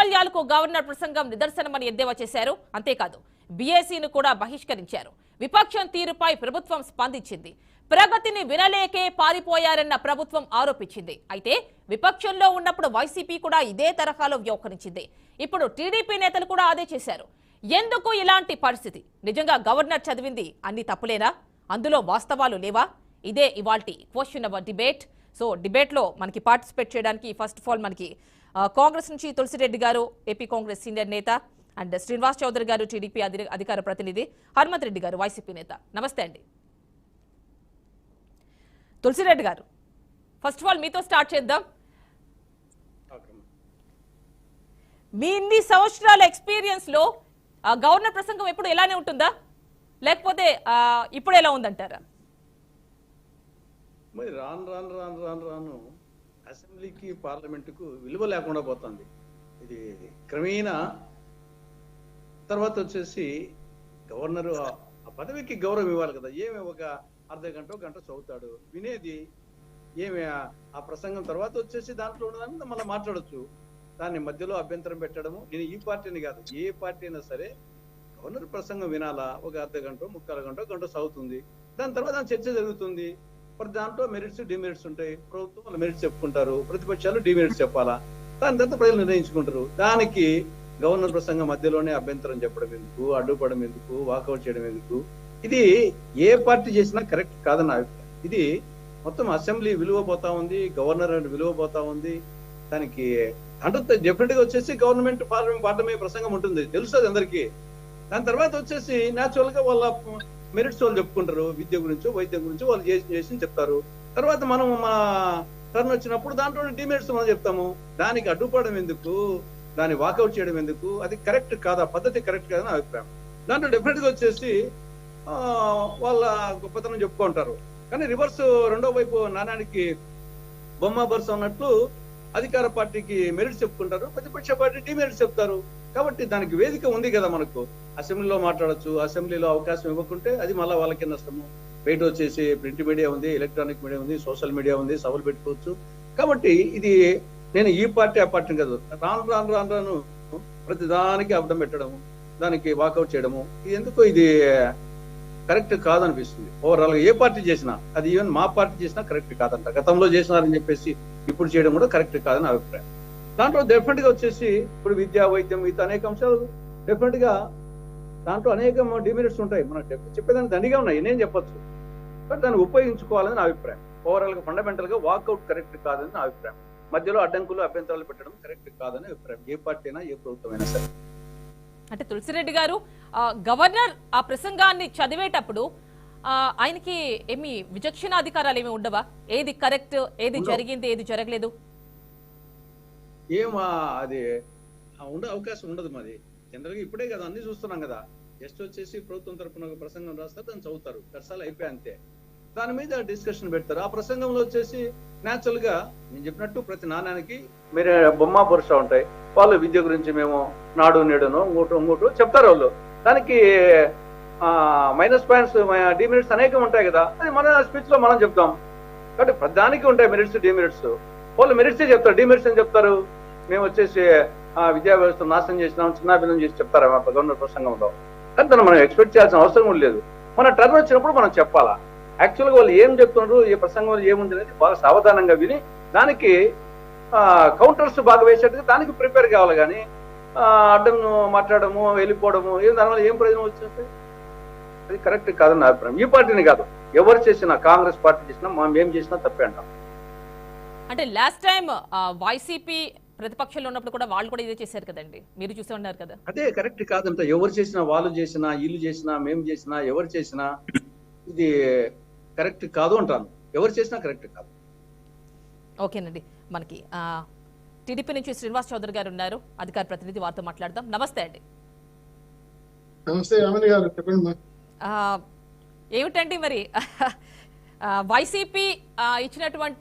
వైఫల్యాలకు governor ప్రసంగం నిదర్శనమని ఎద్దేవా చేశారు. అంతేకాదు బీఏసీని కూడా బహిష్కరించారు. విపక్షం తీరుపై ప్రభుత్వం స్పందించింది. ప్రగతిని వినలేకే పారిపోయారన్న ప్రభుత్వం ఆరోపించింది. అయితే విపక్షంలో ఉన్నప్పుడు వైసీపీ కూడా ఇదే తరహాలో వ్యవహరించింది. ఇప్పుడు టీడీపీ నేతలు కూడా అదే చేశారు. ఎందుకు ఇలాంటి పరిస్థితి? నిజంగా గవర్నర్ చదివింది అన్ని తప్పులేనా? అందులో వాస్తవాలు లేవా? ఇదే ఇవాల్టి క్వశ్చన్ అవర్ డిబేట్. సో డిబేట్లో మనకి పార్టిసిపేట్ చేయడానికి ఫస్ట్ ఆఫ్ ఆల్ మనకి కాంగ్రెస్ నుంచి తులసిరెడ్డి గారు, ఏపీ కాంగ్రెస్ సీనియర్ నేత, అండ్ శ్రీనివాస్ చౌదరి గారు, టీడీపీ అధికార ప్రతినిధి, హనుమంత్ రెడ్డి గారు, వైసీపీ నేత. నమస్తే అండి. తులసిరెడ్డి గారు, ఫస్ట్ ఆఫ్ ఆల్ మీతో స్టార్ట్ చేద్దాం. మీ ఇన్ని సంవత్సరాల ఎక్స్పీరియన్స్ లో గవర్నర్ ప్రసంగం ఎప్పుడు ఇలానే ఉంటుందా, లేకపోతే ఇప్పుడు ఎలా ఉందంటారా? మరి రాను రాను రాను రాను రాను అసెంబ్లీకి పార్లమెంటుకు విలువ లేకుండా పోతుంది. ఇది క్రమేణా తర్వాత వచ్చేసి గవర్నరు ఆ పదవికి గౌరవం ఇవ్వాలి కదా. ఏమి ఒక అర్ధ గంట గంట చదువుతాడు, వినేది ఏమి ఆ ప్రసంగం తర్వాత వచ్చేసి దాంట్లో ఉన్నదాన్ని మళ్ళీ మాట్లాడచ్చు. దాన్ని మధ్యలో అభ్యంతరం పెట్టడము. నేను ఈ పార్టీని కాదు, ఏ పార్టీ అయినా సరే గవర్నర్ ప్రసంగం వినాలా, ఒక అర్ధ గంట ముక్కాలు గంట గంట చదువుతుంది. దాని తర్వాత దాని చర్చ జరుగుతుంది. మరి దాంట్లో మెరిట్స్ డిమెరిట్స్ ఉంటాయి. ప్రభుత్వం వాళ్ళు మెరిట్స్ చెప్పుకుంటారు, ప్రతిపక్షాలు డిమెరిట్స్ చెప్పాలా, దాని తర్వాత ప్రజలు నిర్ణయించుకుంటారు. దానికి గవర్నర్ ప్రసంగం మధ్యలోనే అభ్యంతరం చెప్పడం ఎందుకు, అడ్డుపడడం ఎందుకు, వాకౌట్ చేయడం ఎందుకు? ఇది ఏ పార్టీ చేసినా కరెక్ట్ కాదన్న అభిప్రాయం. ఇది మొత్తం అసెంబ్లీ విలువ పోతా ఉంది, గవర్నర్ విలువ పోతా ఉంది. దానికి అంటే డెఫినెట్ గా వచ్చేసి గవర్నమెంట్ పార్లమెంట్ ప్రసంగం ఉంటుంది, తెలుస్తుంది అందరికీ. దాని తర్వాత వచ్చేసి న్యాచురల్ గా వాళ్ళ మెరిట్స్ వాళ్ళు చెప్పుకుంటారు, విద్య గురించి వైద్యం గురించి వాళ్ళు చేసి చెప్తారు. తర్వాత మనం మా టర్న్ వచ్చినప్పుడు దాంట్లో డిమెరిట్స్ మనం చెప్తాము. దానికి అడ్డుపడడం ఎందుకు, దాన్ని వాకౌట్ చేయడం ఎందుకు? అది కరెక్ట్ కాదా, పద్ధతి కరెక్ట్ కాదని అభిప్రాయం. దాంట్లో డెఫినెట్ గా వచ్చేసి వాళ్ళ గొప్పతనం చెప్పుకుంటారు. కానీ రివర్స్ రెండో వైపు నాణానికి బొమ్మ బరుస అన్నట్లు అధికార పార్టీకి మెరిట్స్ చెప్పుకుంటారు, ప్రతిపక్ష పార్టీ డిమెరిట్స్ చెప్తారు. కాబట్టి దానికి వేదిక ఉంది కదా, మనకు అసెంబ్లీలో మాట్లాడచ్చు. అసెంబ్లీలో అవకాశం ఇవ్వకుంటే అది మళ్ళీ వాళ్ళకి నష్టము. బయట వచ్చేసి ప్రింట్ మీడియా ఉంది, ఎలక్ట్రానిక్ మీడియా ఉంది, సోషల్ మీడియా ఉంది, సభలు పెట్టుకోవచ్చు. కాబట్టి ఇది నేను ఈ పార్టీ ఆ పార్టీ కాదు, రాను రాను రాను రాను ప్రతిదానికి అర్థం పెట్టడము, దానికి వాకౌట్ చేయడము, ఇది ఎందుకో ఇది కరెక్ట్ కాదనిపిస్తుంది. ఓవరాల్ గా ఏ పార్టీ చేసినా, అది ఈవెన్ మా పార్టీ చేసినా కరెక్ట్ కాదంట. గతంలో చేసినారని చెప్పేసి ఇప్పుడు చేయడం కూడా కరెక్ట్ కాదని అభిప్రాయం. దాంట్లో డెఫినెట్ గా వచ్చేసి ఇప్పుడు విద్య వైద్యం మిగతా అనేక అంశాలు డెఫినెట్ గా దాంట్లో అనేక డిమెరిట్స్ ఉంటాయి. మనం చెప్పేదానికి దండిగా ఉన్నాయి, నేను చెప్పొచ్చు. బట్ దాన్ని ఉపయోగించుకోవాలని నా అభిప్రాయం. ఓవరాల్ గా ఫండమెంటల్ గా వాకౌట్ కరెక్ట్ కాదని నా అభిప్రాయం. మధ్యలో అడ్డంకులు అభ్యంతరాలు పెట్టడం కరెక్ట్ కాదని అభిప్రాయం, ఏ పార్టీ అయినా ఏ ప్రభుత్వం అయినా సరే. అంటే తులసిరెడ్డి గారు, గవర్నర్ ఆ ప్రసంగాన్ని చదివేటప్పుడు ఆయనకి ఏమి విచక్షణ అధికారాలు ఏమి ఉండవా? ఏది కరెక్ట్, ఏది జరిగింది, ఏది జరగలేదు, అది ఉండే అవకాశం ఉండదు. మాది జనరల్ గా ఇప్పుడే కదా అన్ని చూస్తున్నాం కదా. జస్ట్ వచ్చేసి ప్రభుత్వం తరఫున ఒక ప్రసంగం రాస్తారు, దాన్ని చదువుతారు, దర్శాలు అయిపోయి అంతే. దాని మీద డిస్కషన్ పెడతారు. ఆ ప్రసంగంలో వచ్చేసి న్యాచురల్ గా నేను చెప్పినట్టు ప్రతి నాణ్యానికి మీరు బొమ్మ బొరుస ఉంటాయి. వాళ్ళు విద్య గురించి మేము నాడు నేడును ఇంకోటి చెప్తారు వాళ్ళు. దానికి మైనస్ పాయింట్స్ డిమెరిట్స్ అనేకం ఉంటాయి కదా, అది మన స్పీచ్ లో మనం చెప్తాం. కాబట్టి ప్రధానికి ఉంటాయి మెరిట్స్ డిమెరిట్స్. వాళ్ళు మెరిట్సే చెప్తారు, డిమెరిట్స్ అని చెప్తారు. మేము వచ్చేసి విద్యా వ్యవస్థ నాశనం చేసినాం, చిన్నాభిన్నం చేసి చెప్తారు గవర్నర్ ప్రసంగంలో. కానీ దాన్ని మనం ఎక్స్పెక్ట్ చేయాల్సిన అవసరం కూడా లేదు. మన టర్న్ వచ్చినప్పుడు మనం చెప్పాలా, యాక్చువల్గా వాళ్ళు ఏం చెప్తున్నారు, ఏ ప్రసంగంలో ఏముంది అనేది బాగా సావధానంగా విని దానికి కౌంటర్స్ బాగా వేసేట్టుగా దానికి ప్రిపేర్ కావాలి. కానీ అడ్డం మాట్లాడము, వెళ్ళిపోవడము, దానివల్ల ఏం ప్రయోజనం వచ్చినట్టు అది కరెక్ట్ కాదని నా అభిప్రాయం. ఈ పార్టీని కాదు, ఎవరు చేసినా, కాంగ్రెస్ పార్టీ చేసినా, మనం ఏం చేసినా తప్పే అంటాం. అంటే లాస్ట్ టైం వైసీపీ ప్రతిపక్షంలో ఉన్నప్పుడు కూడా వాళ్ళు కూడా ఇదే చేశారు కదండి, మీరు చూసే ఉన్నారు కదా. అదే కరెక్ట్ కాదంట. ఎవరు చేసినా, వాళ్ళు చేసినా, వీళ్ళు చేసినా, మేము చేసినా, ఎవరు చేసినా ఇది కరెక్ట్ కాదు అంటాను. ఎవరు చేసినా కరెక్ట్ కాదు. ఓకేనండి, మనకి టీడీపీ నుంచి శ్రీనివాస్ చౌదరి గారు ఉన్నారు, అధికార ప్రతినిధి, వారితో మాట్లాడదాం. నమస్తే అండి. నమస్తే రమణి గారు, చెప్పండి. ఏమిటండి మరి వైసీపీ ఇచ్చినటువంటి